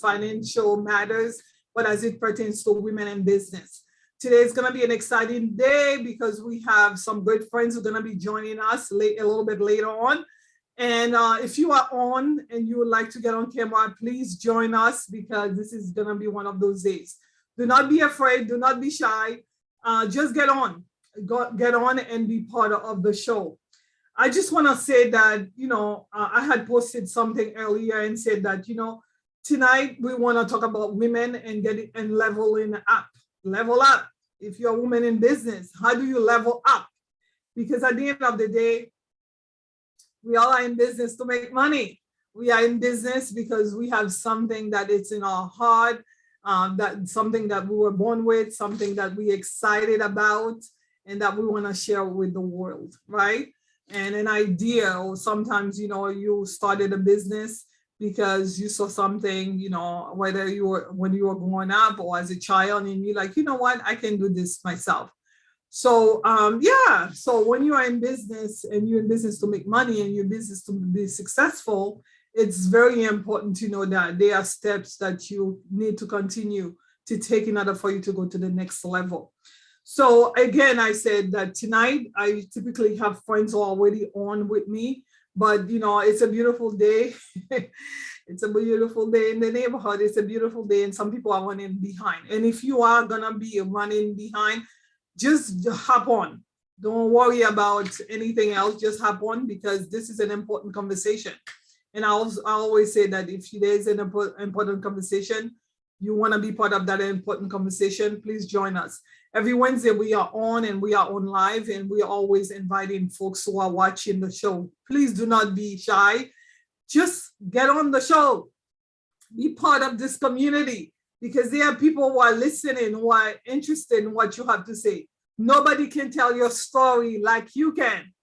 financial matters, but as it pertains to women in business. Today is going to be an exciting day because we have some great friends who are going to be joining us a little bit later on. And if you are on and you would like to get on camera, please join us because this is going to be one of those days. Do not be afraid. Do not be shy. Just get on. Get on and be part of the show. I just want to say that, I had posted something earlier and said that, tonight we want to talk about women and getting and leveling up. Level up. If you're a woman in business, how do you level up? Because at the end of the day, we all are in business to make money. We are in business because we have something that it's in our heart, that something that we were born with, something that we're excited about, and that we want to share with the world, right? And an idea, or sometimes, you started a business because you saw something, whether when you were growing up or as a child, and you're like, you know what, I can do this myself. So, so when you are in business and you're in business to make money and you're in business to be successful, it's very important to know that there are steps that you need to continue to take in order for you to go to the next level. So again, I said that tonight, I typically have friends who are already on with me, but it's a beautiful day. It's a beautiful day in the neighborhood. It's a beautiful day, and some people are running behind. And if you are gonna be running behind, just hop on. Don't worry about anything else. Just hop on because this is an important conversation. And I always say that if there's an important conversation, you want to be part of that important conversation, please join us. Every Wednesday we are on and we are on live, and we are always inviting folks who are watching the show. Please do not be shy. Just get on the show. Be part of this community because there are people who are listening, who are interested in what you have to say. Nobody can tell your story like you can.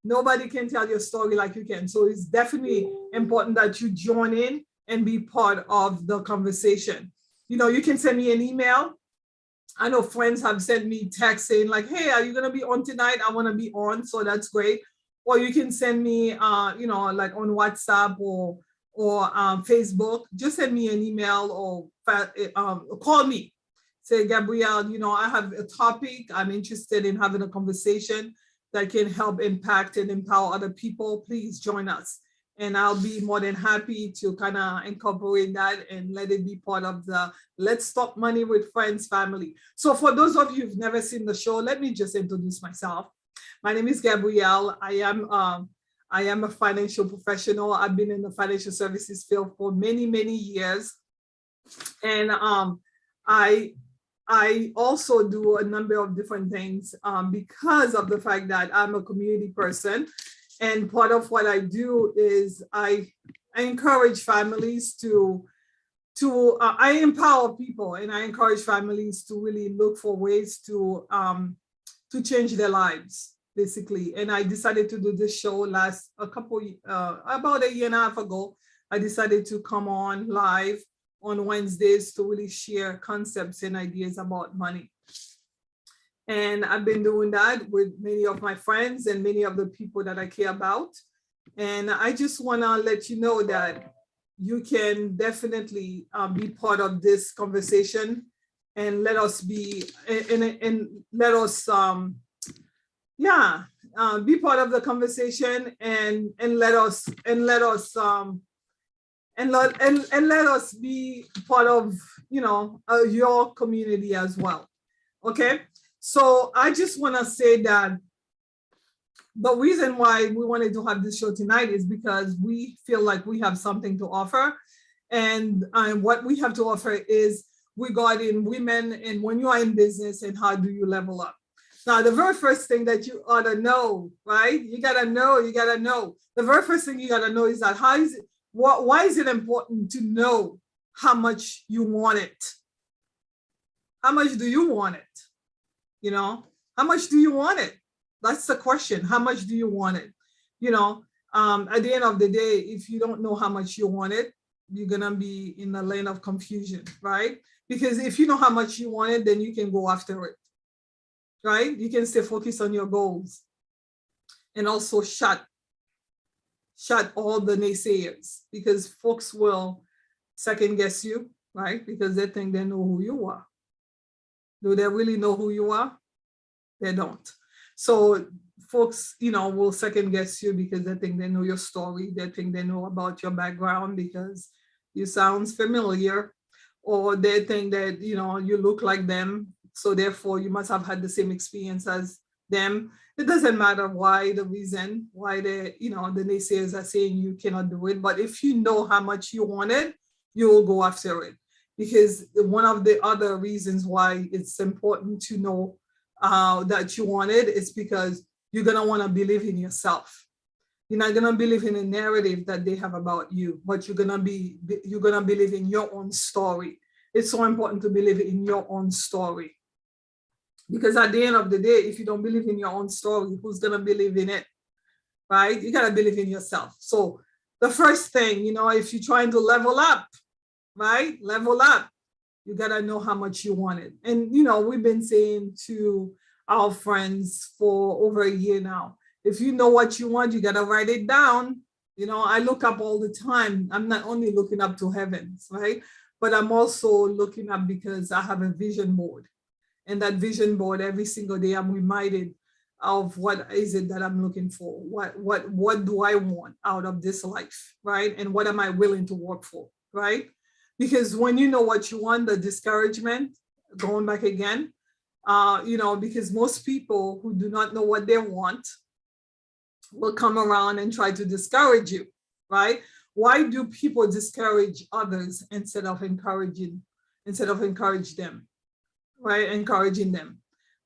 Nobody can tell your story like you can. So it's definitely important that you join in and be part of the conversation. You can send me an email. I know friends have sent me texts saying like, hey, are you going to be on tonight? I want to be on. So that's great. Or you can send me, like on WhatsApp or Facebook. Just send me an email or call me. Say, Gabrielle, I have a topic. I'm interested in having a conversation that can help impact and empower other people. Please join us. And I'll be more than happy to kind of incorporate that and let it be part of the Let's Talk Money with Friends family. So for those of you who've never seen the show, let me just introduce myself. My name is Gabrielle. I am a financial professional. I've been in the financial services field for many, many years. And I also do a number of different things because of the fact that I'm a community person. And part of what I do is I encourage families I empower people, and I encourage families to really look for ways to change their lives, basically. And I decided to do this show about a year and a half ago. I decided to come on live on Wednesdays to really share concepts and ideas about money. And I've been doing that with many of my friends and many of the people that I care about. And I just want to let you know that you can definitely be part of this conversation, and let us be and let us be part of the conversation, and let us be part of your community as well. Okay. So I just want to say that the reason why we wanted to have this show tonight is because we feel like we have something to offer. And what we have to offer is regarding women and when you are in business and how do you level up. Now, the very first thing that you ought to know, right? You got to know. The very first thing you got to know is that why is it important to know how much you want it? How much do you want it? How much do you want it? That's the question. How much do you want it? At the end of the day, if you don't know how much you want it, you're going to be in the lane of confusion, right? Because if you know how much you want it, then you can go after it, right? You can stay focused on your goals and also shut all the naysayers, because folks will second guess you, right? Because they think they know who you are. Do they really know who you are? They don't. So folks, will second guess you because they think they know your story. They think they know about your background because you sounds familiar, or they think that, you look like them. So therefore you must have had the same experience as them. It doesn't matter why, the reason why the naysayers are saying you cannot do it. But if you know how much you want it, you will go after it. Because one of the other reasons why it's important to know that you want it is because you're going to want to believe in yourself. You're not going to believe in a narrative that they have about you, but you're going to believe in your own story. It's so important to believe in your own story. Because at the end of the day, if you don't believe in your own story, who's going to believe in it? Right? You got to believe in yourself. So the first thing, if you're trying to level up, right? Level up. You got to know how much you want it. And, we've been saying to our friends for over a year now, if you know what you want, you got to write it down. I look up all the time. I'm not only looking up to heavens, right? But I'm also looking up because I have a vision board. And that vision board, every single day, I'm reminded of what is it that I'm looking for? What do I want out of this life, right? And what am I willing to work for, right? Because when you know what you want, the discouragement, going back again, because most people who do not know what they want will come around and try to discourage you, right? Why do people discourage others instead of encouraging them, right? Encouraging them.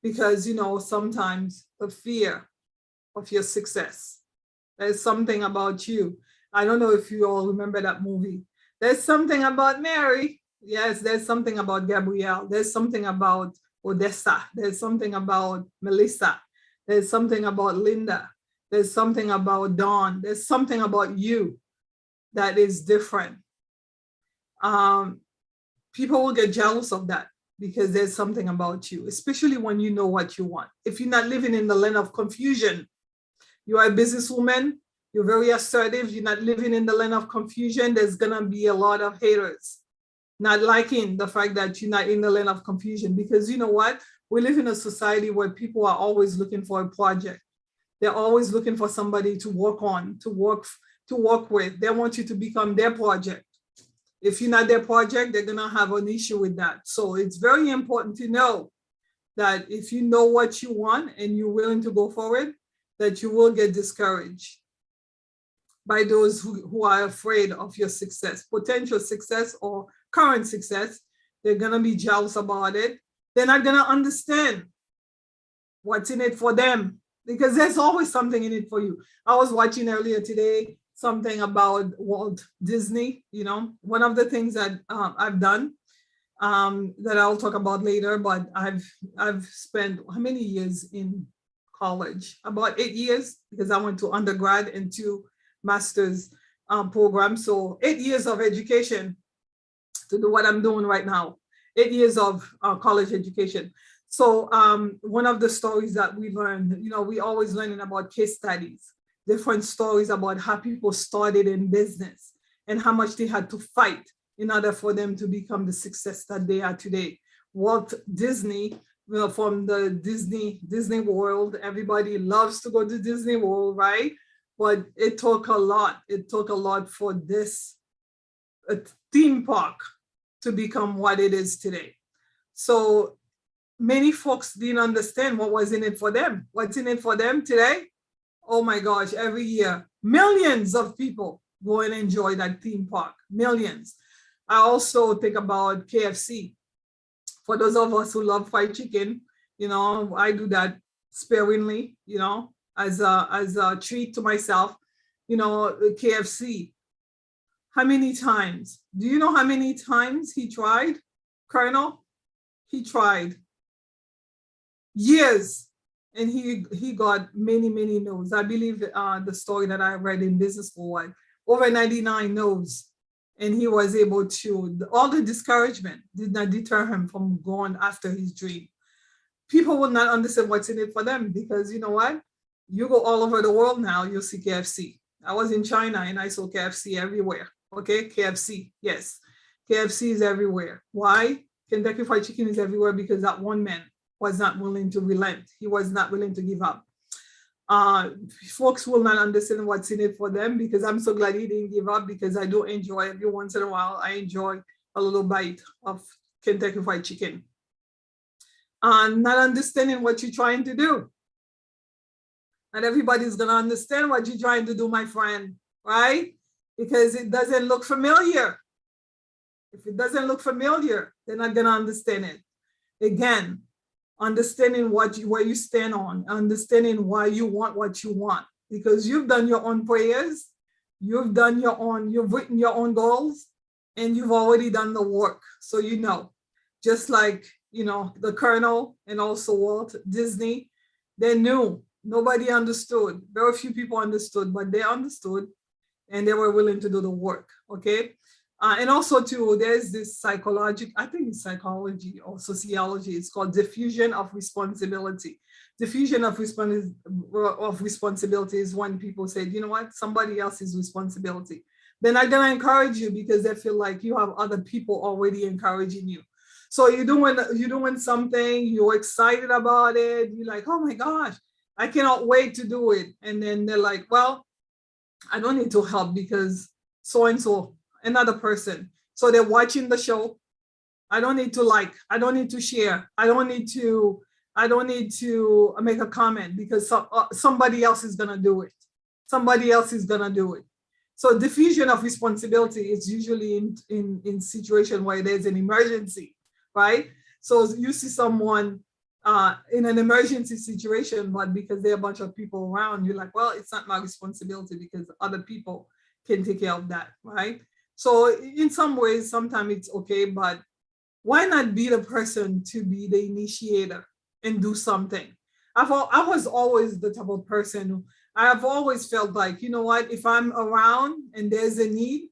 Because, sometimes the fear of your success. There's something about you. I don't know if you all remember that movie. There's something about Mary. Yes, there's something about Gabrielle. There's something about Odessa. There's something about Melissa. There's something about Linda. There's something about Dawn. There's something about you that is different. People will get jealous of that because there's something about you, especially when you know what you want. If you're not living in the land of confusion, you are a businesswoman, you're very assertive, you're not living in the land of confusion, there's gonna be a lot of haters not liking the fact that you're not in the land of confusion. Because you know what? We live in a society where people are always looking for a project. They're always looking for somebody to work on, to work with. They want you to become their project. If you're not their project, they're gonna have an issue with that. So it's very important to know that if you know what you want and you're willing to go forward, that you will get discouraged by those who are afraid of your success, potential success or current success. They're gonna be jealous about it. They're not gonna understand what's in it for them, because there's always something in it for you. I was watching earlier today something about Walt Disney. One of the things that I've done that I'll talk about later, but I've spent how many years in college? About 8 years, because I went to undergrad and 2 master's programs. So 8 years of education to do what I'm doing right now. 8 years of college education. So one of the stories that we learned, we always learning about case studies, different stories about how people started in business and how much they had to fight in order for them to become the success that they are today. Walt Disney, from the Disney World, everybody loves to go to Disney World, right? But it took a lot. It took a lot for this theme park to become what it is today. So many folks didn't understand what was in it for them. What's in it for them today? Oh my gosh, every year, millions of people go and enjoy that theme park, millions. I also think about KFC. For those of us who love fried chicken, I do that sparingly, as a treat to myself. KFC. How many times? Do you know how many times he tried, Colonel? He tried years, and he got many no's. I believe the story that I read in Business for over 99 no's, and he was able to. All the discouragement did not deter him from going after his dream. People will not understand what's in it for them, because you know what? You go all over the world now, you'll see KFC. I was in China and I saw KFC everywhere. Okay, KFC, yes. KFC is everywhere. Why? Kentucky Fried Chicken is everywhere because that one man was not willing to relent. He was not willing to give up. Folks will not understand what's in it for them, because I'm so glad he didn't give up, because I do enjoy every once in a while. I enjoy a little bite of Kentucky Fried Chicken. Not understanding what you're trying to do. Not everybody's going to understand what you're trying to do, my friend, right? Because it doesn't look familiar. If it doesn't look familiar, they're not going to understand it. Again, understanding where you stand on, understanding why you want what you want, because you've done your own prayers, you've written your own goals, and you've already done the work. So you know, just like, the Colonel and also Walt Disney, they knew. Nobody understood. Very few people understood, but they understood, and they were willing to do the work. Okay. And also too, there's this I think it's psychology or sociology. It's called diffusion of responsibility. Diffusion of responsibility is when people say, you know what, somebody else's responsibility. They're not going to encourage you because they feel like you have other people already encouraging you. So you're doing something, you're excited about it. You're like, oh my gosh, I cannot wait to do it. And then they're like, well, I don't need to help because so-and-so, another person. So they're watching the show. I don't need to like, I don't need to share. I don't need to make a comment because somebody else is going to do it. Somebody else is going to do it. So diffusion of responsibility is usually in situation where there's an emergency, right? So you see someone in an emergency situation, but because there are a bunch of people around, you're like, well, it's not my responsibility because other people can take care of that, right? So in some ways, sometimes it's okay, but why not be the person to be the initiator and do something? I was always the type of person who I've always felt like, you know what, if I'm around and there's a need,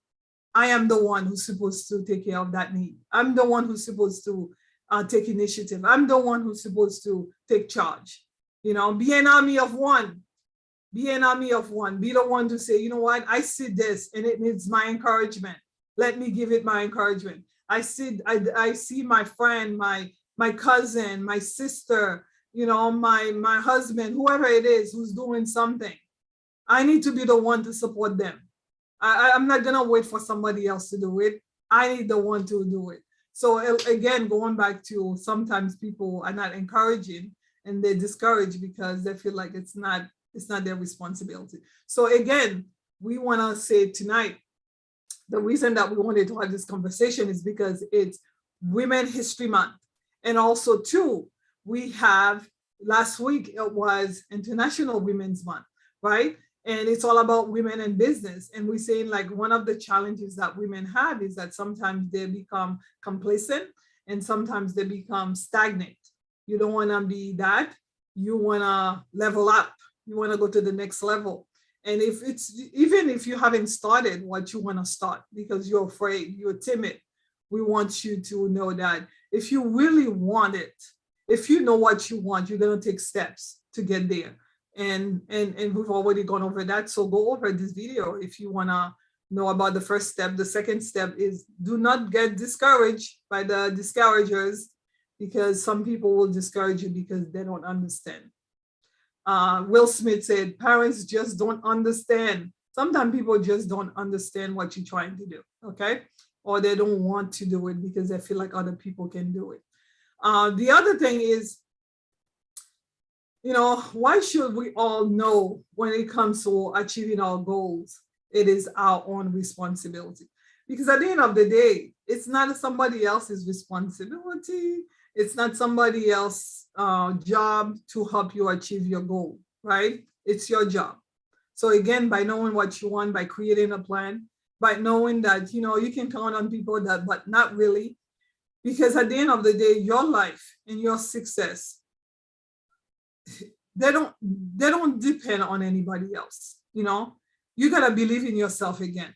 I am the one who's supposed to take care of that need. I'm the one who's supposed to take initiative. I'm the one who's supposed to take charge. Be an army of one. Be an army of one. Be the one to say, you know what, I see this and it needs my encouragement. Let me give it my encouragement. I see my friend, my cousin, my sister, my husband, whoever it is who's doing something. I need to be the one to support them. I'm not gonna wait for somebody else to do it. I need the one to do it. So again, going back to sometimes people are not encouraging and they discourage because they feel like it's not their responsibility. So again, we want to say tonight, the reason that we wanted to have this conversation is because it's Women History Month. And also too, we have, last week, it was International Women's Month, right? And it's all about women in business. And we're saying like one of the challenges that women have is that sometimes they become complacent and sometimes they become stagnant. You don't want to be that. You want to level up. You want to go to the next level. And even if you haven't started what you want to start because you're afraid, you're timid, we want you to know that if you really want it, if you know what you want, you're going to take steps to get there. And we've already gone over that. So go over this video if you want to know about the first step. The second step is do not get discouraged by the discouragers, because some people will discourage you because they don't understand. Will Smith said, parents just don't understand. Sometimes people just don't understand what you're trying to do, okay? Or they don't want to do it because they feel like other people can do it. The other thing is, why should we all know when it comes to achieving our goals, it is our own responsibility? Because at the end of the day, it's not somebody else's responsibility. It's not somebody else's job to help you achieve your goal, right? It's your job. So again, by knowing what you want, by creating a plan, by knowing that, you can count on people but not really. Because at the end of the day, your life and your success, they don't depend on anybody else. You gotta believe in yourself again.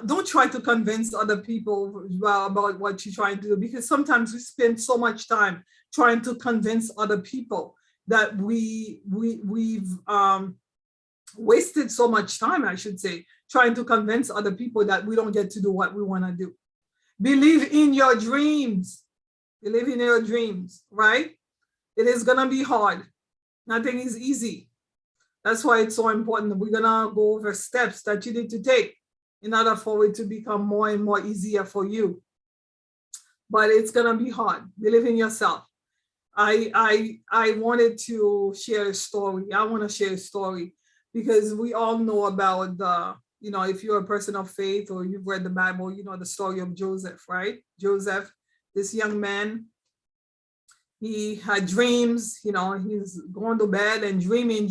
Don't try to convince other people about what you're trying to do, because sometimes we spend so much time trying to convince other people that we've wasted so much time, I should say, trying to convince other people that we don't get to do what we want to do. Believe in your dreams. Believe in your dreams, right? It is going to be hard. Nothing is easy. That's why it's so important. We're going to go over steps that you need to take in order for it to become more and more easier for you. But it's going to be hard. Believe in yourself. I wanted to share a story. I want to share a story because we all know about the, if you're a person of faith or you've read the Bible, you know the story of Joseph, right? Joseph, this young man, he had dreams, he's going to bed and dreaming,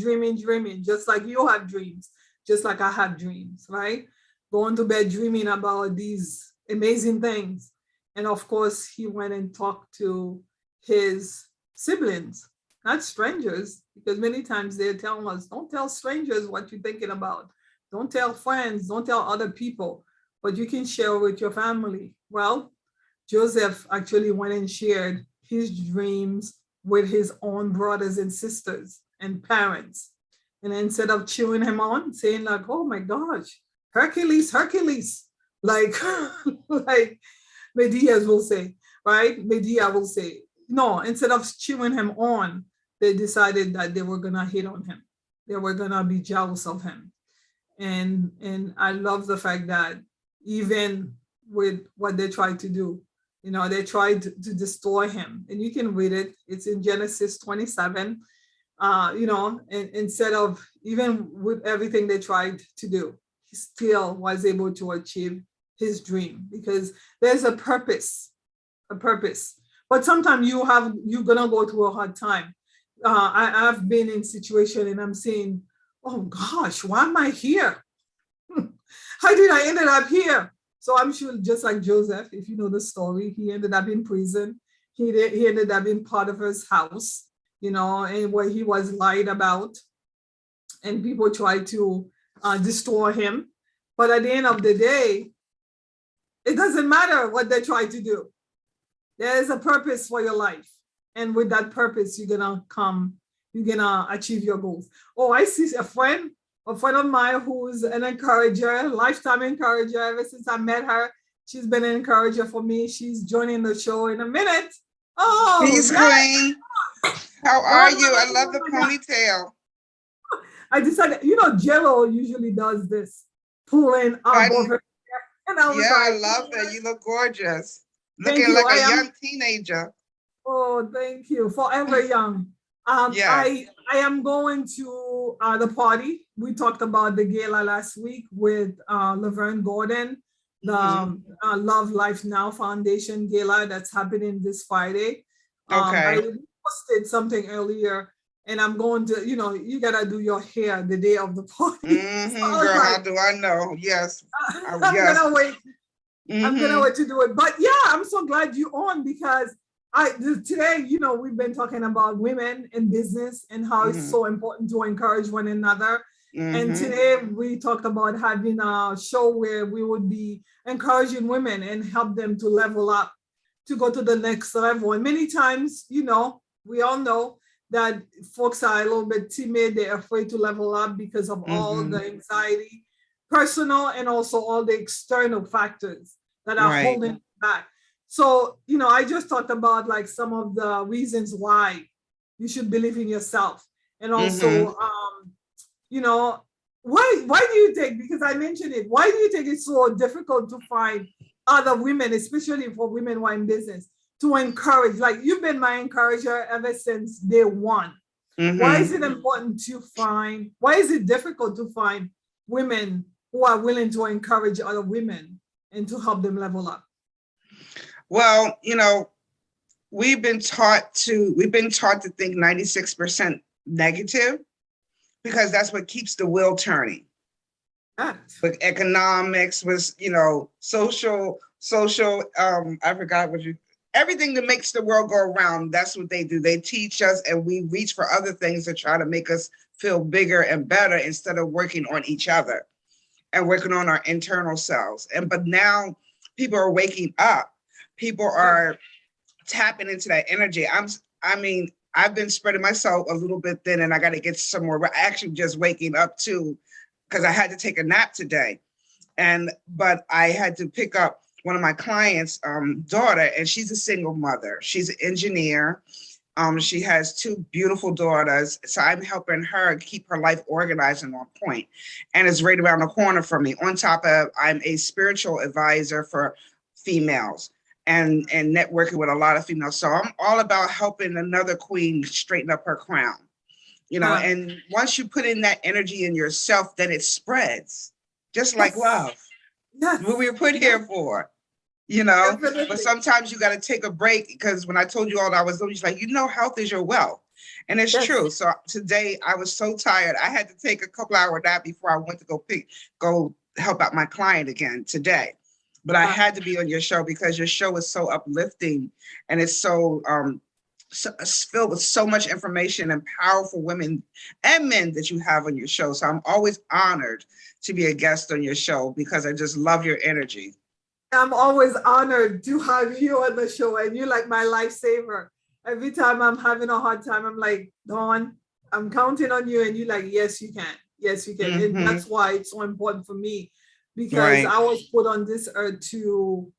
just like you have dreams, just like I have dreams, right? Going to bed dreaming about these amazing things. And of course, he went and talked to his siblings, not strangers, because many times they're telling us, don't tell strangers what you're thinking about. Don't tell friends, don't tell other people, but you can share with your family. Well, Joseph actually went and shared his dreams with his own brothers and sisters and parents. And instead of cheering him on, saying like, oh my gosh, Hercules, like, like Medea will say, right? Medea will say, no, instead of cheering him on, they decided that they were gonna hit on him. They were gonna be jealous of him. And I love the fact that even with what they tried to do, they tried to destroy him. And you can read it. It's in Genesis 27. And instead of, even with everything they tried to do, he still was able to achieve his dream because there's a purpose. But sometimes you're gonna go through a hard time. I've been in situation and I'm saying, oh gosh, why am I here? How did I end up here? So I'm sure, just like Joseph, if you know the story, he ended up in prison. He ended up in Potiphar's house, and where he was lied about, and people tried to destroy him. But at the end of the day, it doesn't matter what they try to do. There is a purpose for your life. And with that purpose, you're gonna achieve your goals. Oh, I see a friend of mine who's an encourager, lifetime encourager. Ever since I met her, she's been an encourager for me. She's joining the show in a minute. Oh, peace, Queen. How are you? I love the ponytail. I decided, Jello usually does this, pulling up over her. And I was I love that. You look gorgeous. Looking like a young teenager. Oh, thank you. Forever young. Yes. I am going to the party. We talked about the gala last week with Laverne Gordon, the Love Life Now Foundation gala that's happening this Friday. Okay. I posted something earlier, and I'm going to, you gotta do your hair the day of the party. Girl, how do I know? Yes. I'm gonna wait. I'm gonna wait to do it. But yeah, I'm so glad you're on because today, we've been talking about women in business and how it's so important to encourage one another. And today we talked about having a show where we would be encouraging women and help them to level up, to go to the next level. And many times, we all know that folks are a little bit timid. They're afraid to level up because of all the anxiety, personal, and also all the external factors that are holding back. So, I just talked about like some of the reasons why you should believe in yourself. And also, why do you think, because I mentioned it, why do you think it's so difficult to find other women, especially for women who are in business, to encourage? Like, you've been my encourager ever since day one. Why is it important to find, why is it difficult to find women who are willing to encourage other women and to help them level up? Well, we've been taught to think 96% negative because that's what keeps the wheel turning. With economics, with, social, I forgot everything that makes the world go around, that's what they do. They teach us and we reach for other things to try to make us feel bigger and better instead of working on each other and working on our internal selves. But now people are waking up. People are tapping into that energy. I've been spreading myself a little bit thin and I got to get some more. We're actually just waking up too, because I had to take a nap today. But I had to pick up one of my clients' daughter, and she's a single mother. She's an engineer. She has two beautiful daughters. So I'm helping her keep her life organized and on point. And it's right around the corner from me. On top of, I'm a spiritual advisor for females and networking with a lot of females. So I'm all about helping another queen straighten up her crown. And once you put in that energy in yourself, then it spreads, just like love. Yes. What we were put here for. But Definitely. sometimes you got to take a break, because when I told you all that I was doing, she's like, health is your wealth. And it's true. So today I was so tired. I had to take a couple hour nap before I went to go help out my client again today. But I had to be on your show because your show is so uplifting, and it's so it's filled with so much information and powerful women and men that you have on your show. So I'm always honored to be a guest on your show because I just love your energy. I'm always honored to have you on the show, and you're like my lifesaver. Every time I'm having a hard time, I'm like, Dawn, I'm counting on you. And you're like, yes, you can. Yes, you can. And that's why it's so important for me, because I was put on this earth to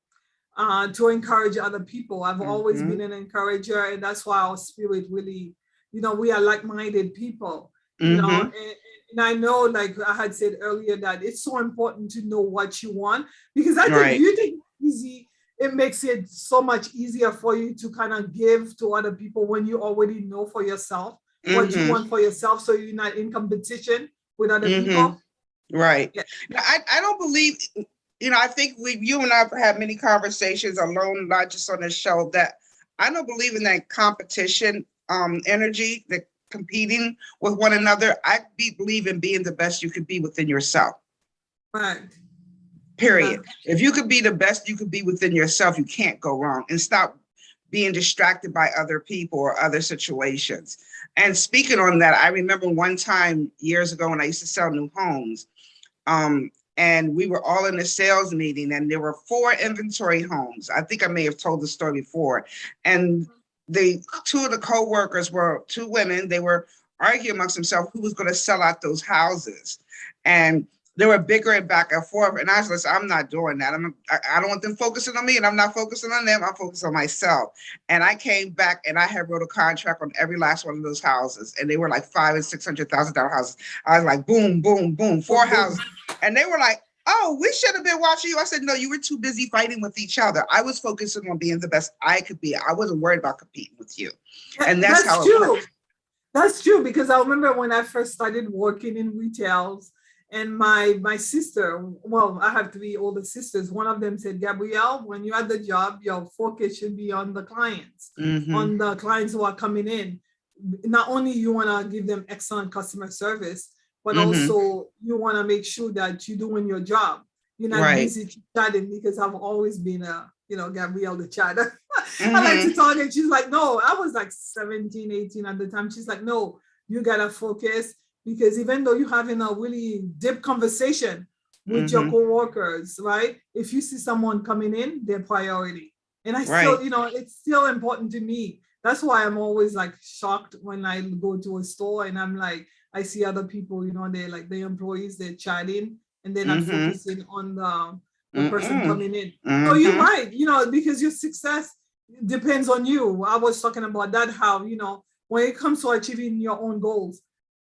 encourage other people. I've always been an encourager, and that's why our spirit really, we are like-minded people, and I know, like I had said earlier, that it's so important to know what you want, because I think you think it's easy. It makes it so much easier for you to kind of give to other people when you already know for yourself what you want for yourself, so you're not in competition with other people. Right. Yeah. Now, I don't believe, I think you and I have had many conversations alone, not just on this show, that I don't believe in that competition energy, that competing with one another. I believe in being the best you could be within yourself. Right. Period. Yeah. If you could be the best you could be within yourself, you can't go wrong. And stop being distracted by other people or other situations. And speaking on that, I remember one time years ago when I used to sell new homes, and we were all in a sales meeting, and there were 4 inventory homes. I think I may have told the story before. And two of the co-workers were 2 women. They were arguing amongst themselves who was going to sell out those houses. And they were bickering back and forth. And I was like, I'm not doing that. I don't want them focusing on me, and I'm not focusing on them. I'm focused on myself. And I came back, and I had wrote a contract on every last one of those houses. And they were like $500,000 and $600,000 houses. I was like, boom, boom, boom, 4 houses. And they were like, oh, we should have been watching you. I said, no, you were too busy fighting with each other. I was focusing on being the best I could be. I wasn't worried about competing with you. And that's how true. it works. That's true, because I remember when I first started working in retails, and my sister, well, I have 3 older sisters. One of them said, Gabrielle, when you're at the job, your focus should be on the clients, on the clients who are coming in. Not only you want to give them excellent customer service, but also you want to make sure that you're doing your job. You're not busy chatting, because I've always been Gabrielle the chatter. I like to talk, and she's like, no, I was like 17, 18 at the time. She's like, no, you got to focus. Because even though you're having a really deep conversation with your coworkers, right? If you see someone coming in, they're priority. And I still, it's still important to me. That's why I'm always like shocked when I go to a store and I'm like, I see other people, they're like the employees, they're chatting and they're not focusing on the person coming in. So you're right, because your success depends on you. I was talking about that, how, when it comes to achieving your own goals,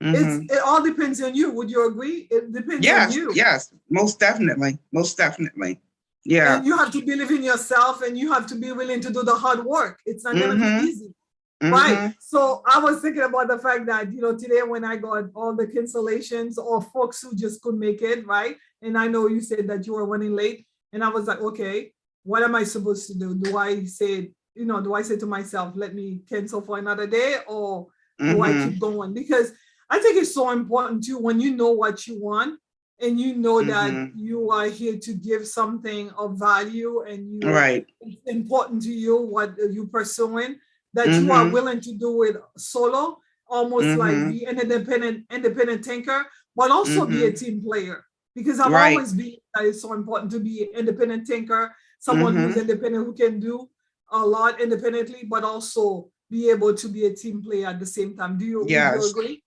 it all depends on you. Would you agree? It depends on you. Yes, most definitely. Most definitely. Yeah. And you have to believe in yourself, and you have to be willing to do the hard work. It's not going to be easy. Right. So I was thinking about the fact that, today when I got all the cancellations or folks who just couldn't make it, right? And I know you said that you were running late. And I was like, okay, what am I supposed to do? Do I say to myself, let me cancel for another day, or do I keep going? Because I think it's so important too, when you know what you want and you know that you are here to give something of value, and it's important to you what you're pursuing, that you are willing to do it solo, almost like be an independent thinker, but also be a team player. Because I've always been that it's so important to be an independent thinker, someone who's independent, who can do a lot independently, but also be able to be a team player at the same time. Do you agree?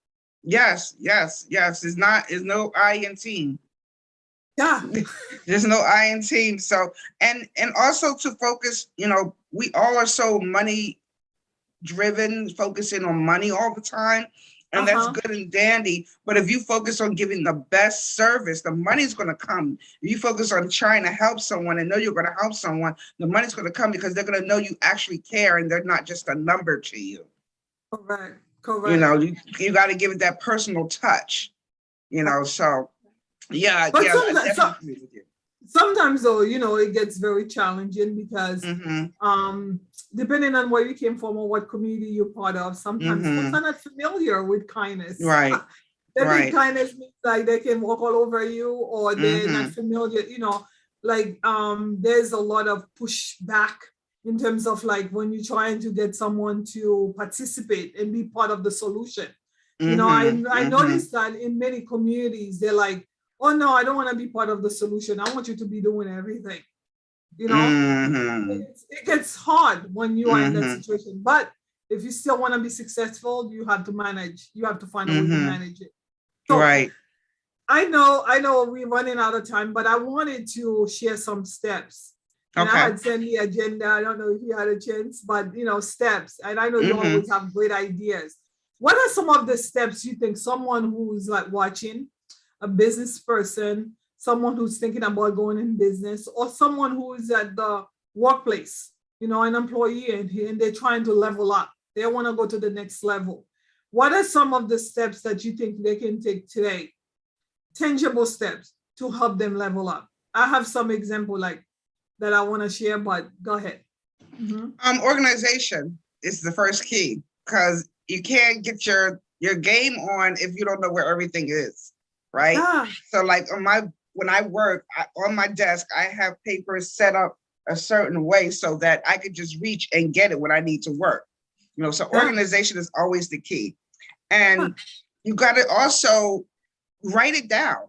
Yes. There's no I in team. Yeah. There's no I in team. So, and also to focus, we all are so money driven, focusing on money all the time. And that's Uh-huh. good and dandy. But if you focus on giving the best service, the money's going to come. If you focus on trying to help someone and know you're going to help someone, the money's going to come because they're going to know you actually care and they're not just a number to you. Correct. Correct. You got to give it that personal touch, so yeah, But I definitely agree with you. sometimes though, it gets very challenging because depending on where you came from or what community you're part of, sometimes folks are not familiar with kindness. Right. They think kindness means like they can walk all over you, or they're not familiar, like there's a lot of pushback in terms of like when you're trying to get someone to participate and be part of the solution. I noticed that in many communities, they're like, oh no, I don't want to be part of the solution. I want you to be doing everything. It gets hard when you are in that situation. But if you still want to be successful, you have to manage. You have to find a way to manage it. So right. I know we're running out of time, but I wanted to share some steps. And I had sent the agenda. I don't know if you had a chance, but steps. And I know you always have great ideas. What are some of the steps you think someone who's like watching, a business person, someone who's thinking about going in business, or someone who is at the workplace, an employee, and they're trying to level up. They want to go to the next level. What are some of the steps that you think they can take today? Tangible steps to help them level up. I have some example like that I want to share, but go ahead. Organization is the first key because you can't get your game on if you don't know where everything is, right? Yeah. So like when I work on my desk, I have papers set up a certain way so that I could just reach and get it when I need to work. So organization is always the key. And you got to also write it down.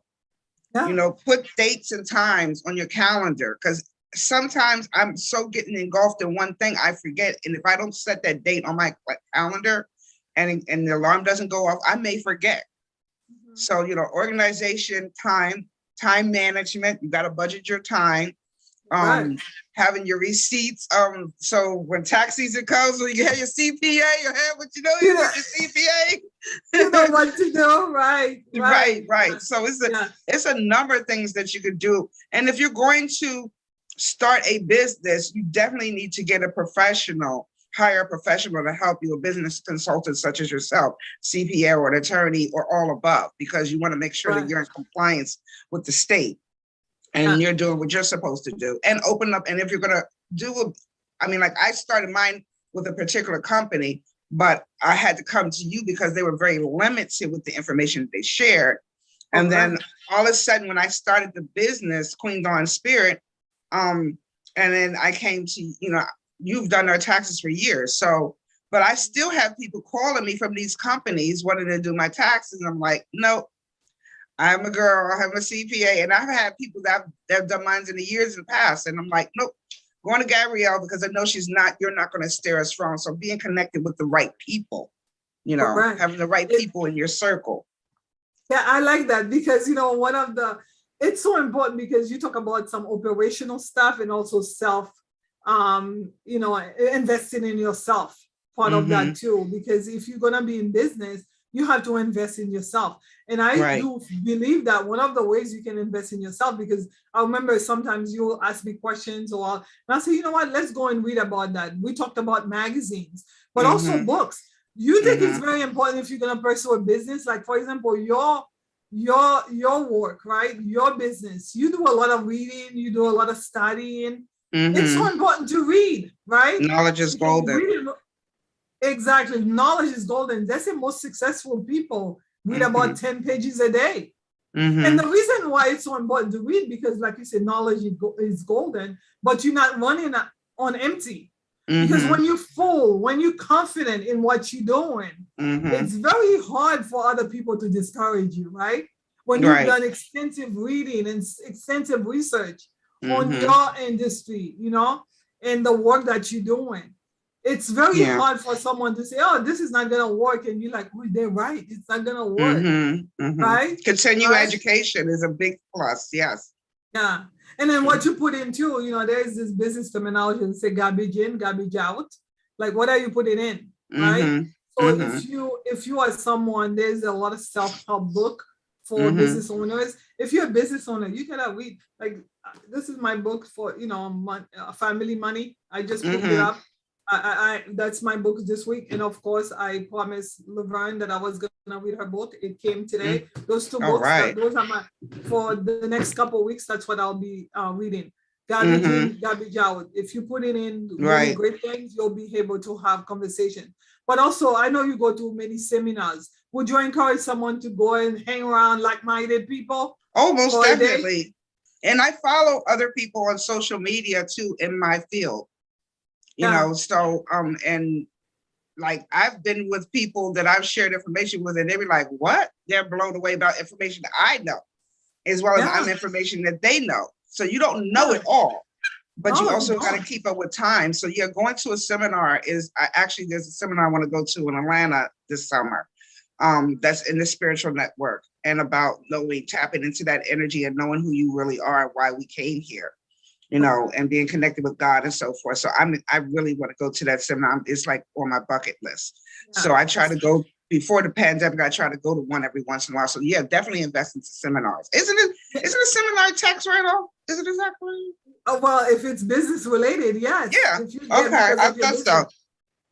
Yeah. Put dates and times on your calendar, because sometimes I'm so getting engulfed in one thing, I forget. And if I don't set that date on my calendar and the alarm doesn't go off, I may forget. So, organization, time management, you got to budget your time. Having your receipts. So when tax season comes, when you have your CPA, you have what you have your CPA. You know what to do, right? Right. So it's a number of things that you could do. And if you're going to start a business, you definitely need to get a professional, hire a professional to help you, a business consultant such as yourself, CPA or an attorney or all above, because you want to make sure that you're in compliance with the state. And you're doing what you're supposed to do, and open up. And if you're going to do I started mine with a particular company, but I had to come to you because they were very limited with the information they shared. And then all of a sudden, when I started the business, Queen Dawn Spirit, and then I came to, you've done our taxes for years. So, but I still have people calling me from these companies wanting to do my taxes. And I'm like, no. I'm a girl, I have a CPA, and I've had people that have done mine in the years in the past. And I'm like, nope, going to Gabrielle because I know you're not going to steer us wrong. So being connected with the right people, having the right people in your circle. Yeah, I like that because, it's so important because you talk about some operational stuff and also self, investing in yourself, part of that too, because if you're going to be in business, you have to invest in yourself. And I do believe that one of the ways you can invest in yourself, because I remember sometimes you'll ask me questions and I'll say, you know what, let's go and read about that. We talked about magazines, but also books. You think it's very important if you're going to pursue a business, like for example, your work, right? Your business, you do a lot of reading, you do a lot of studying. It's so important to read, right? Knowledge is golden. Exactly. Knowledge is golden. That's the most successful people read about 10 pages a day. And the reason why it's so important to read, because like you said, knowledge is golden, but you're not running on empty. Because when you're full, when you're confident in what you're doing, it's very hard for other people to discourage you, right? When you've done extensive reading and extensive research on your industry, and the work that you're doing. It's very hard for someone to say, oh, this is not going to work. And you're like, oh, they're right. It's not going to work. Right? Continue education is a big plus. Yes. Yeah. And then what you put in too, there's this business terminology that say garbage in, garbage out. Like what are you putting in? Right. Mm-hmm. So Mm-hmm. if you are someone, there's a lot of self-help book for Mm-hmm. business owners. If you're a business owner, you gotta read like this is my book for family money. I just picked it Mm-hmm. up. I that's my book this week, and of course, I promised Laverne that I was gonna read her book. It came today. Those two All books, right. those are my for the next couple of weeks. That's what I'll be reading. Garbage Mm-hmm. in, garbage out. If you put it in really Right. great things, you'll be able to have conversation. But also, I know you go to many seminars. Would you encourage someone to go and hang around like-minded people Oh, most for a day? definitely. And I follow other people on social media too in my field. Yeah. So and like I've been with people that I've shared information with, and they were like, what? They're blown away about information that I know, as well as I'm Yeah. information that they know. So you don't know Yeah. it all, but you No, you also got to don't. keep up with time. So yeah, going to a seminar actually, there's a seminar I want to go to in Atlanta this summer. That's in the spiritual network and about tapping into that energy and knowing who you really are and why we came here, and being connected with God and so forth. So I really want to go to that seminar. It's like on my bucket list. Yeah. So I try to go before the pandemic. I try to go to one every once in a while. So yeah, definitely invest into seminars. Isn't a seminar tax write-off? Is it exactly? Oh, well, if it's business related, yes. Yeah. If you get Okay. because I of your thought so. business.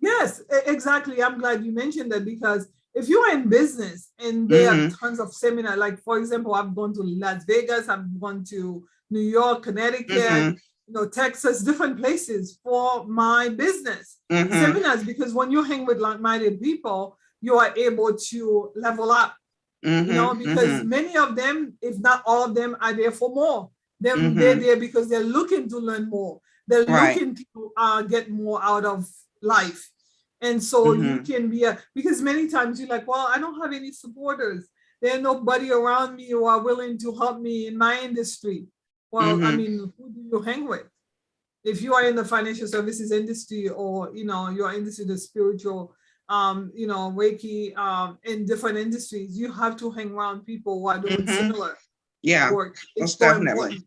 Yes, exactly. I'm glad you mentioned that because if you are in business and there are Mm-hmm. tons of seminars, like for example, I've gone to Las Vegas, I've gone to New York, Connecticut, Mm-hmm. Texas, different places for my business Mm-hmm. seminars, because when you hang with like-minded people, you are able to level up, Mm-hmm. because Mm-hmm. many of them, if not all of them, are there for more. They're Mm-hmm. there because they're looking to learn more. They're Right. looking to get more out of life. And so you Mm-hmm. can be because many times you're like, well, I don't have any supporters. There's nobody around me who are willing to help me in my industry. Well, I Mm-hmm. mean, who do you hang with? If you are in the financial services industry, or you're into the spiritual Reiki, in different industries, you have to hang around people who are doing Mm-hmm. similar Yeah. work. It's Most so definitely. important.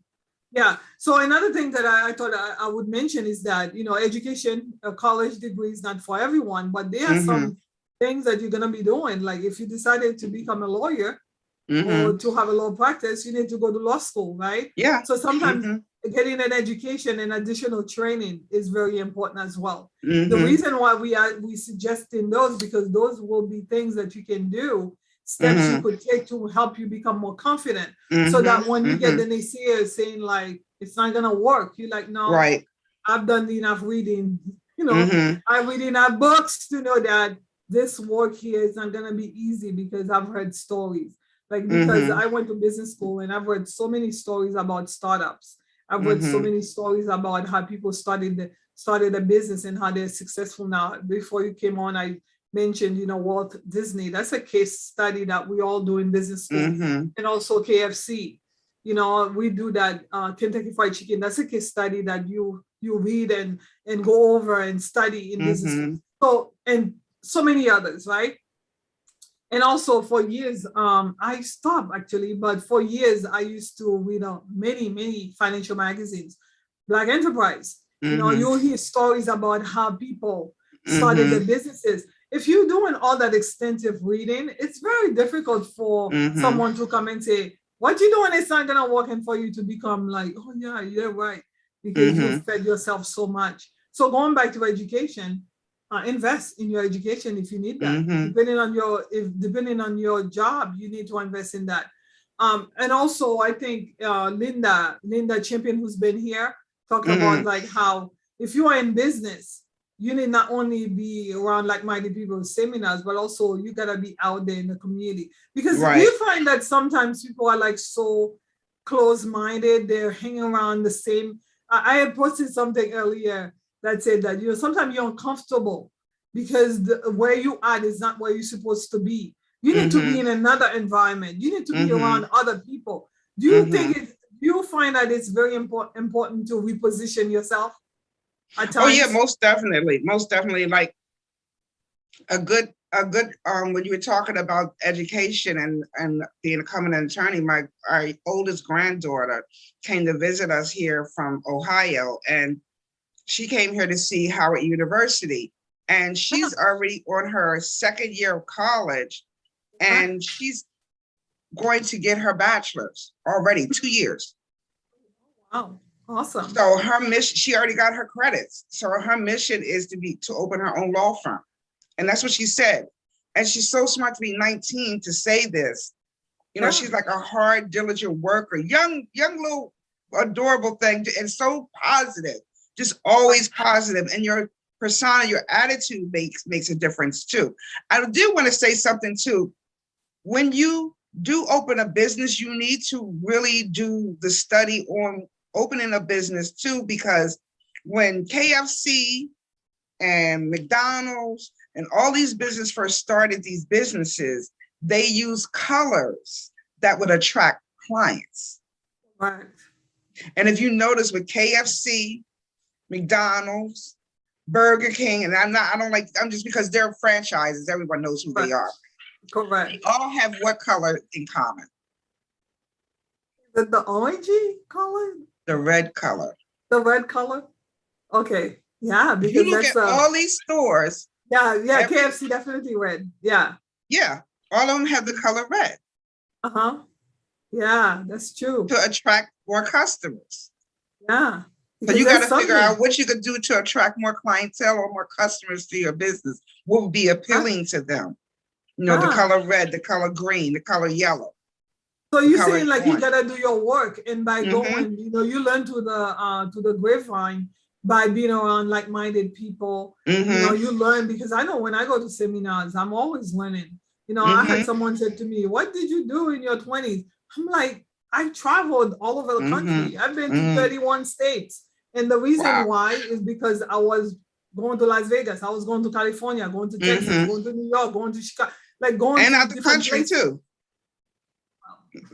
Yeah. So another thing that I thought I would mention is that education, a college degree is not for everyone, but there are Mm-hmm. some things that you're gonna be doing. Like if you decided to become a lawyer or Mm-hmm. to have a law practice, you need to go to law school, right? Yeah. So sometimes Mm-hmm. getting an education and additional training is very important as well. The Mm-hmm. reason why we suggesting those, because those will be things that you can do, steps you Mm-hmm. could take to help you become more confident, so Mm-hmm. that when you get Mm-hmm. the naysayers saying like it's not gonna work, you're like, no, Right. I've done enough reading. Mm-hmm. I read enough books to know that this work here is not gonna be easy, because I've heard stories. Like because Mm-hmm. I went to business school and I've heard so many stories about startups. I've read so Mm-hmm. many stories about how people started a business and how they're successful now. Before you came on, I mentioned, Walt Disney. That's a case study that we all do in business school, Mm-hmm. and also KFC. We do that. Kentucky Fried Chicken. That's a case study that you read and go over and study in business school. Mm-hmm. So and so many others, right? And also for years, I stopped actually, but for years I used to read many financial magazines. Black Enterprise. Mm-hmm. You'll hear stories about how people started their Mm-hmm. businesses. If you're doing all that extensive reading, it's very difficult for Mm-hmm. someone to come and say, what you're doing is not gonna work, and for you to become like, oh yeah, you're right, because you Mm-hmm. fed yourself so much. So going back to education, invest in your education if you need that. Mm-hmm. Depending on your job, you need to invest in that. And also, I think Linda Champion, who's been here, talked about Mm-hmm. like how if you are in business, you need not only be around like-minded people seminars, but also you gotta be out there in the community. Because do Right. you find that sometimes people are like so close-minded, they're hanging around the same. I had posted something earlier that said that sometimes you're uncomfortable because where you are is not where you're supposed to be. You need to be Mm-hmm. in another environment. You need to be Mm-hmm. around other people. Do you Mm-hmm. think you find that it's very important to reposition yourself at Oh yeah, times? most definitely. Most definitely. Like a good a good when you were talking about education and becoming an attorney, our oldest granddaughter came to visit us here from Ohio, and she came here to see Howard University, and she's already on her second year of college, and she's going to get her bachelor's already, 2 years. Wow, awesome. So her mission, she already got her credits. So her mission is to open her own law firm. And that's what she said. And she's so smart to be 19 to say this. You know, she's like a hard, diligent worker, young little adorable thing, and so positive, just always positive. And your persona, your attitude makes a difference too. I do want to say something too. When you do open a business, you need to really do the study on opening a business too, because when KFC and McDonald's and all these businesses first started these businesses, they use colors that would attract clients. Right. And if you notice with KFC, McDonald's, Burger King, and I'm just because they're franchises, everyone knows who they are. Correct. They all have what color in common? The orangey color? The red color. The red color? Okay. Yeah, because you look at all these stores. Yeah, KFC definitely red. Yeah. Yeah, all of them have the color red. Uh-huh. Yeah, that's true. To attract more customers. Yeah. So you got to figure out what you could do to attract more clientele or more customers to your business. What would be appealing to them? You know, the color red, the color green, the color yellow. So you're saying like you gotta do your work, and by going, you learn to the grapevine by being around like-minded people. You learn, because I know when I go to seminars, I'm always learning. I had someone said to me, "What did you do in your 20s?" I'm like, I traveled all over the country. I've been to 31 states. And the reason why is because I was going to Las Vegas, I was going to California, going to Texas, going to New York, going to Chicago, going out the country too.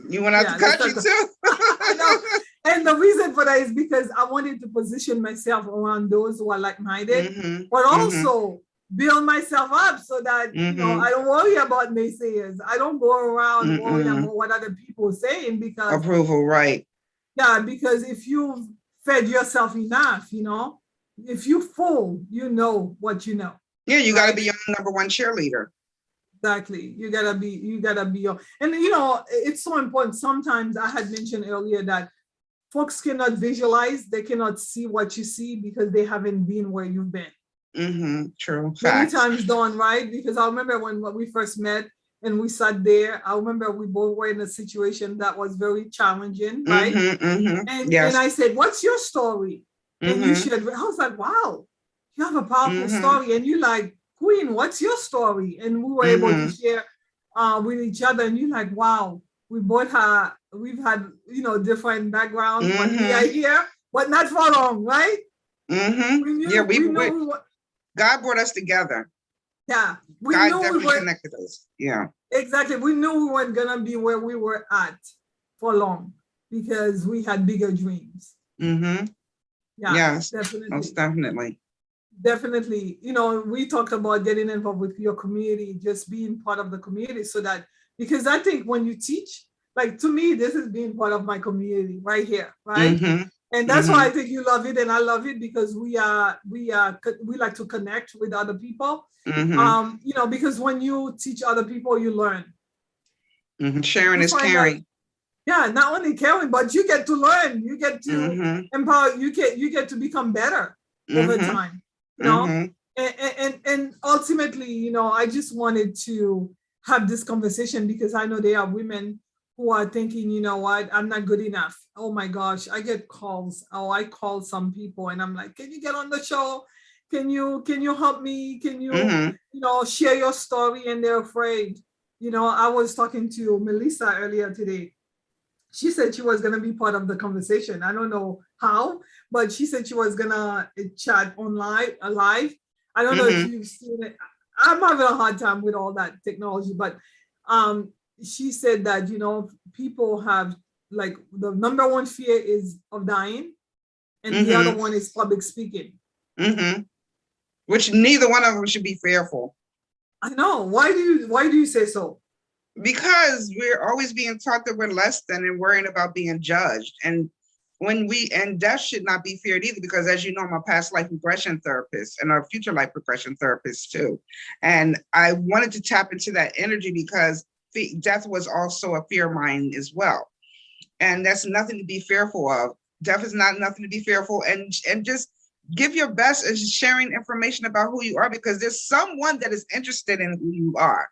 You went out the country too. I know. And the reason for that is because I wanted to position myself around those who are like-minded, but also build myself up so that I don't worry about naysayers. I don't go around worrying about what other people are saying, because approval, right? Yeah, because if you've fed yourself enough, if you full, you know what you know. Yeah, you got to be your number one cheerleader. Exactly. You gotta be your, and it's so important. Sometimes I had mentioned earlier that folks cannot visualize, they cannot see what you see because they haven't been where you've been. True. Many times done, right? Because I remember when we first met and we sat there, I remember we both were in a situation that was very challenging, right? And I said, "What's your story?" And you shared. I was like, "Wow, you have a powerful story." And you like, "Queen, what's your story?" And we were able to share with each other. And you're like, "Wow, we've had different backgrounds, but we are here, but not for long, right?" We knew God brought us together. Yeah, God definitely connected us. Yeah, exactly. We knew we weren't gonna be where we were at for long because we had bigger dreams. Yeah, yes, definitely. Most definitely. Definitely. We talked about getting involved with your community, just being part of the community, so that, because I think when you teach, like, to me, this is being part of my community right here, right? And that's why I think you love it and I love it, because we like to connect with other people. Because when you teach other people, you learn. Sharing is caring. Not only caring, but you get to learn. You get to empower. You get to become better over time. And ultimately, I just wanted to have this conversation because I know there are women who are thinking, you know what, I'm not good enough. Oh my gosh, I get calls. I call some people and I'm like, "Can you get on the show? Can you help me? Can you, share your story?" And they're afraid. I was talking to Melissa earlier today. She said she was going to be part of the conversation. I don't know how, but she said she was going to chat online, live. I don't know if you've seen it. I'm having a hard time with all that technology, but she said that, people have, like, the number one fear is of dying, and the other one is public speaking. Which neither one of them should be fearful. I know. Why do you say so? Because we're always being taught that we're less than and worrying about being judged. And death should not be feared either, because as you know, I'm a past life regression therapist and a future life regression therapist too. And I wanted to tap into that energy because death was also a fear of mine as well. And that's nothing to be fearful of. Death is not nothing to be fearful, and just give your best as sharing information about who you are, because there's someone that is interested in who you are.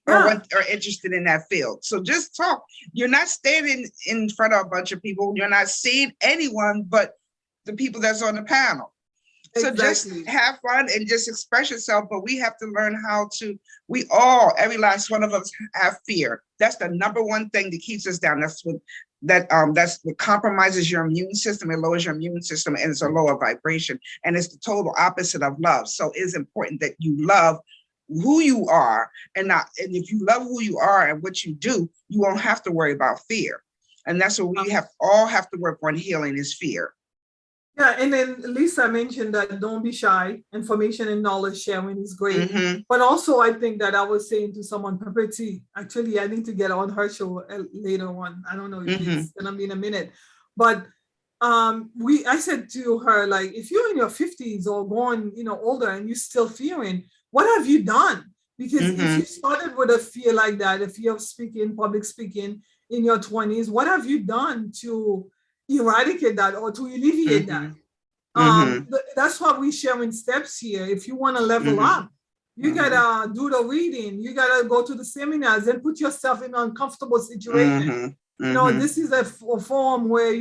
Yeah. Or interested in that field. So just talk. You're not standing in front of a bunch of people. You're not seeing anyone but the people that's on the panel. So Exactly. just have fun and just express yourself. But we have to learn how to, we all, every last one of us have fear. That's the number one thing that keeps us down. That's what compromises your immune system. It lowers your immune system, and it's a lower vibration. And it's the total opposite of love. So it's important that you love who you are, and if you love who you are and what you do, you won't have to worry about fear. And that's what we all have to work on healing, is fear. Yeah, and then Lisa mentioned that don't be shy. Information and knowledge sharing is great. Mm-hmm. But also, I think that I was saying to someone, Perpetti, actually, I need to get on her show later on. I don't know if it's gonna be in a minute, but I said to her, like, if you're in your 50s or going, older, and you're still fearing, what have you done? Because if you started with a fear like that, a fear of speaking, public speaking in your 20s, what have you done to eradicate that or to alleviate that? That's why we're sharing steps here. If you want to level up, you gotta do the reading, you gotta go to the seminars and put yourself in an uncomfortable situation. This is a form where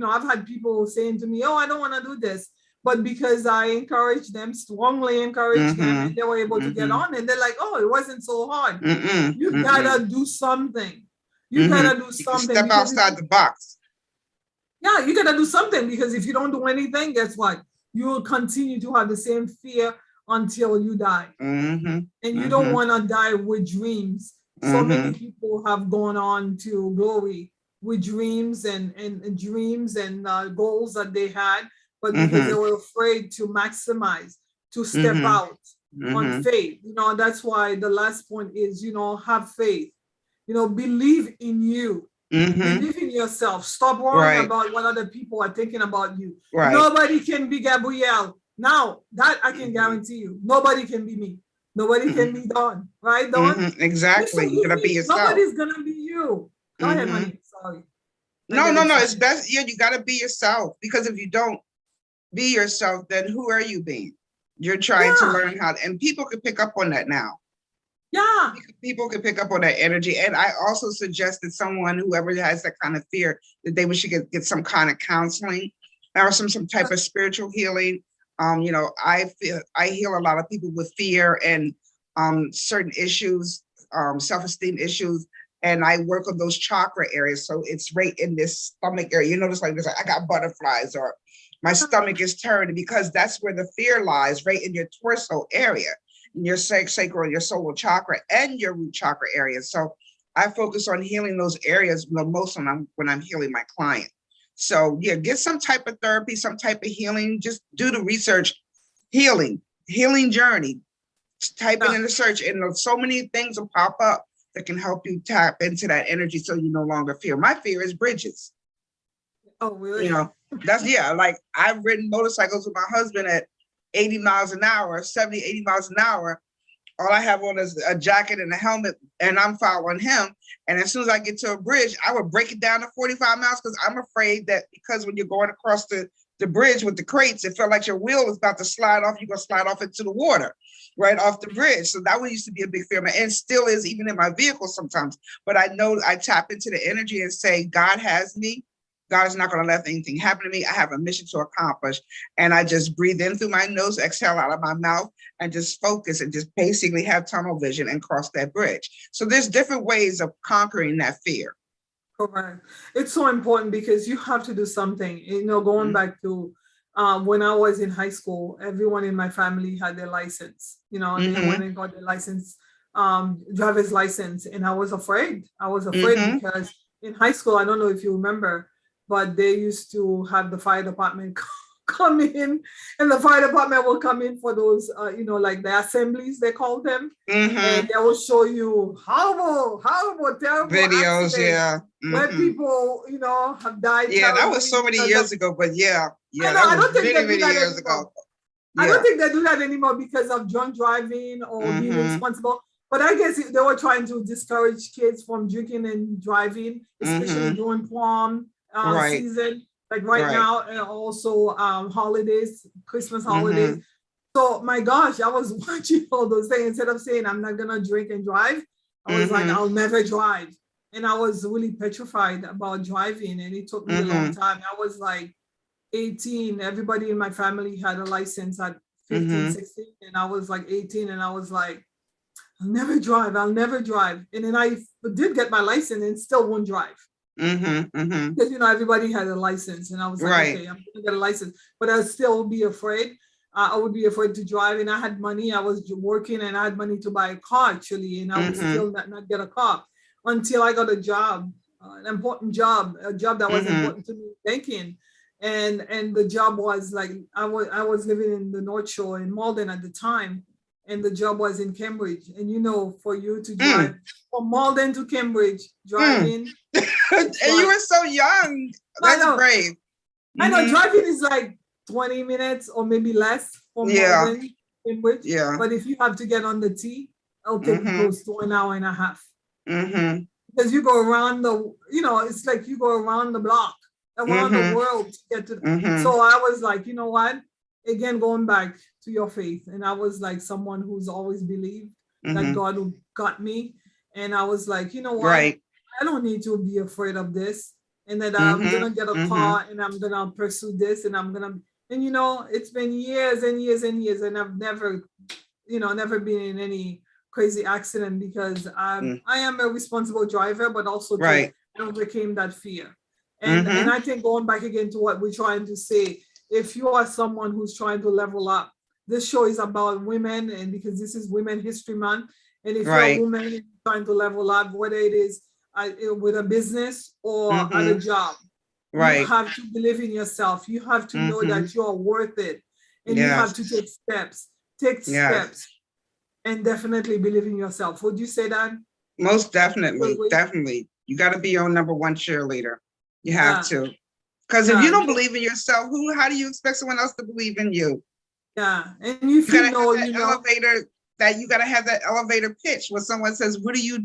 I've had people saying to me, oh, I don't want to do this. But because I encouraged them, strongly encouraged them, and they were able to get on, and they're like, oh, it wasn't so hard. You gotta do something. You gotta do something. Step outside the box. Yeah, you gotta do something, because if you don't do anything, guess what? You will continue to have the same fear until you die. And you don't want to die with dreams. So many people have gone on to glory with dreams and dreams and goals that they had, but because they were afraid to maximize, to step out on faith. That's why the last point is, have faith. Believe in you. Believe in yourself. Stop worrying about what other people are thinking about you. Nobody can be Gabrielle. Now, that I can guarantee you. Nobody can be me. Nobody can be Dawn. Right, Dawn? Exactly. You're going to be yourself. Nobody's going to be you. Go ahead, honey. Sorry. No. It's best. Yeah, you got to be yourself, because if you don't be yourself, then who are you being? You're trying to learn how, and people can pick up on that now. Yeah. People can pick up on that energy. And I also suggested someone, whoever has that kind of fear, that they should get some kind of counseling or some type of spiritual healing. I heal a lot of people with fear and certain issues, self-esteem issues, and I work on those chakra areas. So it's right in this stomach area. You notice like this, I got butterflies, or my stomach is turned, because that's where the fear lies, right in your torso area, in your sacral, your solar chakra, and your root chakra area. So I focus on healing those areas most when I'm healing my client. So yeah, get some type of therapy, some type of healing. Just do the research, healing journey. Type it in the search, and so many things will pop up that can help you tap into that energy, so you no longer fear. My fear is bridges. Oh, really? Like I've ridden motorcycles with my husband at 80 miles an hour, 70, 80 miles an hour. All I have on is a jacket and a helmet, and I'm following him. And as soon as I get to a bridge, I would break it down to 45 miles, because I'm afraid that, because when you're going across the bridge with the crates, it felt like your wheel is about to slide off. You're going to slide off into the water right off the bridge. So that one used to be a big fear, and still is, even in my vehicle sometimes. But I know I tap into the energy and say, God has me. God is not going to let anything happen to me. I have a mission to accomplish. And I just breathe in through my nose, exhale out of my mouth, and just focus and just basically have tunnel vision and cross that bridge. So there's different ways of conquering that fear. Correct. It's so important, because you have to do something. Going back to when I was in high school, everyone in my family had their license, and they went and got their license, driver's license. And I was afraid. Because in high school, I don't know if you remember, but they used to have the fire department come in, and the fire department will come in for those, like the assemblies, they call them. And they will show you horrible, terrible Videos, accidents yeah. where people, have died. Yeah, that was terribly so many because years of, ago, but yeah, I know, that I was don't think many, they do many that years anymore. ago. I Yeah. don't think they do that anymore because of drunk driving or being irresponsible. But I guess they were trying to discourage kids from drinking and driving, especially during prom Right. season, like right Right. now, and also holidays, Christmas holidays. So my gosh, I was watching all those things. Instead of saying I'm not gonna drink and drive, I was like, I'll never drive. And I was really petrified about driving, and it took me a long time. I was like 18. Everybody in my family had a license at 15, 16, and I was like 18, and I was like, I'll never drive. I'll never drive. And then I did get my license and still won't drive. Because everybody had a license, and I was like, okay, I'm gonna get a license, but I'll still be afraid. I would be afraid to drive, and I had money. I was working, and I had money to buy a car actually, and I would still not get a car until I got a job, an important job, a job that was important to me, banking. And the job was like I was living in the North Shore in Malden at the time, and the job was in Cambridge. And for you to drive from Malden to Cambridge, driving. And you were so young. That's brave. I know driving is like 20 minutes or maybe less from Malden to Cambridge. Yeah. But if you have to get on the T, it'll take close to an hour and a half. Because you go around it's like you go around the block, around the world to get to. So I was like, you know what? Again, going back to your faith. And I was like someone who's always believed that God got me. And I was like, you know what? Right. I don't need to be afraid of this. And that I'm going to get a car and I'm going to pursue this and I'm going to, and it's been years and years and years. And I've never, never been in any crazy accident because I am a responsible driver, but also I overcame that fear. And I think going back again to what we're trying to say, if you are someone who's trying to level up, this show is about women, and because this is Women History Month, and if you're a woman trying to level up, whether it is with a business or at a job, you have to believe in yourself. You have to know that you're worth it, and you have to take steps. And definitely believe in yourself. Would you say that? Most definitely, definitely. You got to be your number one cheerleader. You have to. Because if you don't believe in yourself, how do you expect someone else to believe in you? Yeah. And if you know, elevator, that you got to have that elevator pitch when someone says, what do? You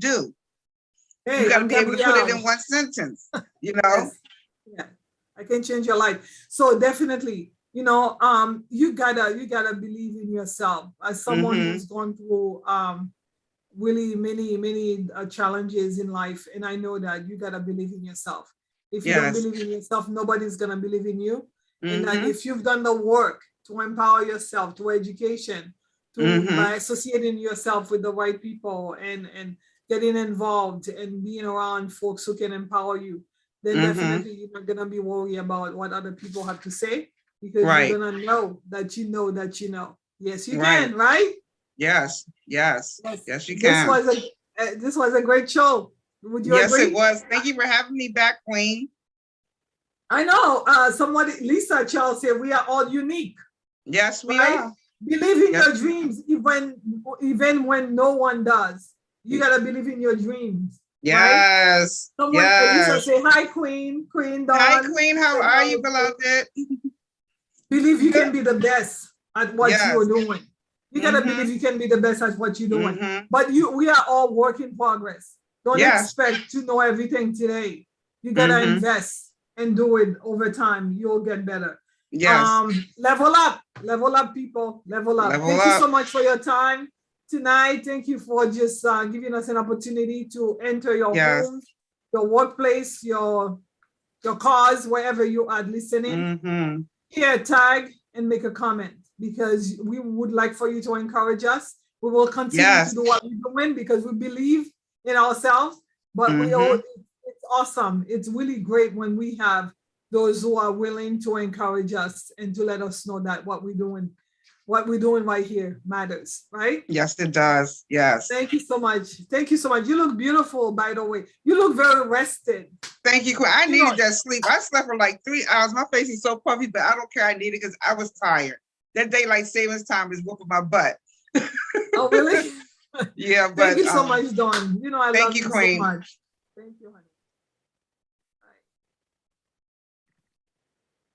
got to be able to put it in one sentence, Yes. Yeah. I can change your life. So definitely, you gotta believe in yourself as someone who's gone through really many challenges in life. And I know that you gotta believe in yourself. If you don't believe in yourself, nobody's gonna believe in you. And that if you've done the work to empower yourself, to education, by associating yourself with the right people and getting involved and being around folks who can empower you, then definitely you're not gonna be worried about what other people have to say, because you're gonna know that you know that you know. Yes, you can, right? Yes, you can. This was a great show. Would you agree? Yes, it was. Thank you for having me back, Queen. I know. Lisa Charles said we are all unique. Yes, we are. Believe in your dreams, even when no one does. You gotta believe in your dreams. Yes. Right? Lisa say hi, Queen Dawn. Hi, Queen. How are you, beloved? Believe you can be the best at what you're doing. You gotta believe you can be the best at what you're doing. But we are all work in progress. Don't expect to know everything today. You gotta invest and do it over time. You'll get better. Yes. Level up, people. Level up. Thank you so much for your time tonight. Thank you for just giving us an opportunity to enter your homes, your workplace, your cars, wherever you are listening. Here, tag and make a comment, because we would like for you to encourage us. We will continue to do what we're doing because we believe in ourselves, but it's awesome. It's really great when we have those who are willing to encourage us and to let us know that what we're doing what we're doing right here matters, right? Yes, it does. Yes. Thank you so much. Thank you so much. You look beautiful, by the way. You look very rested. Thank you, Queen. I You needed know- that sleep. I slept for like 3 hours. My face is so puffy, but I don't care. I need it because I was tired. That daylight savings time is whooping my butt. Oh, really? Yeah, but Thank you so much, Dawn. You know, I thank love you, you Queen. so much. Thank you, honey.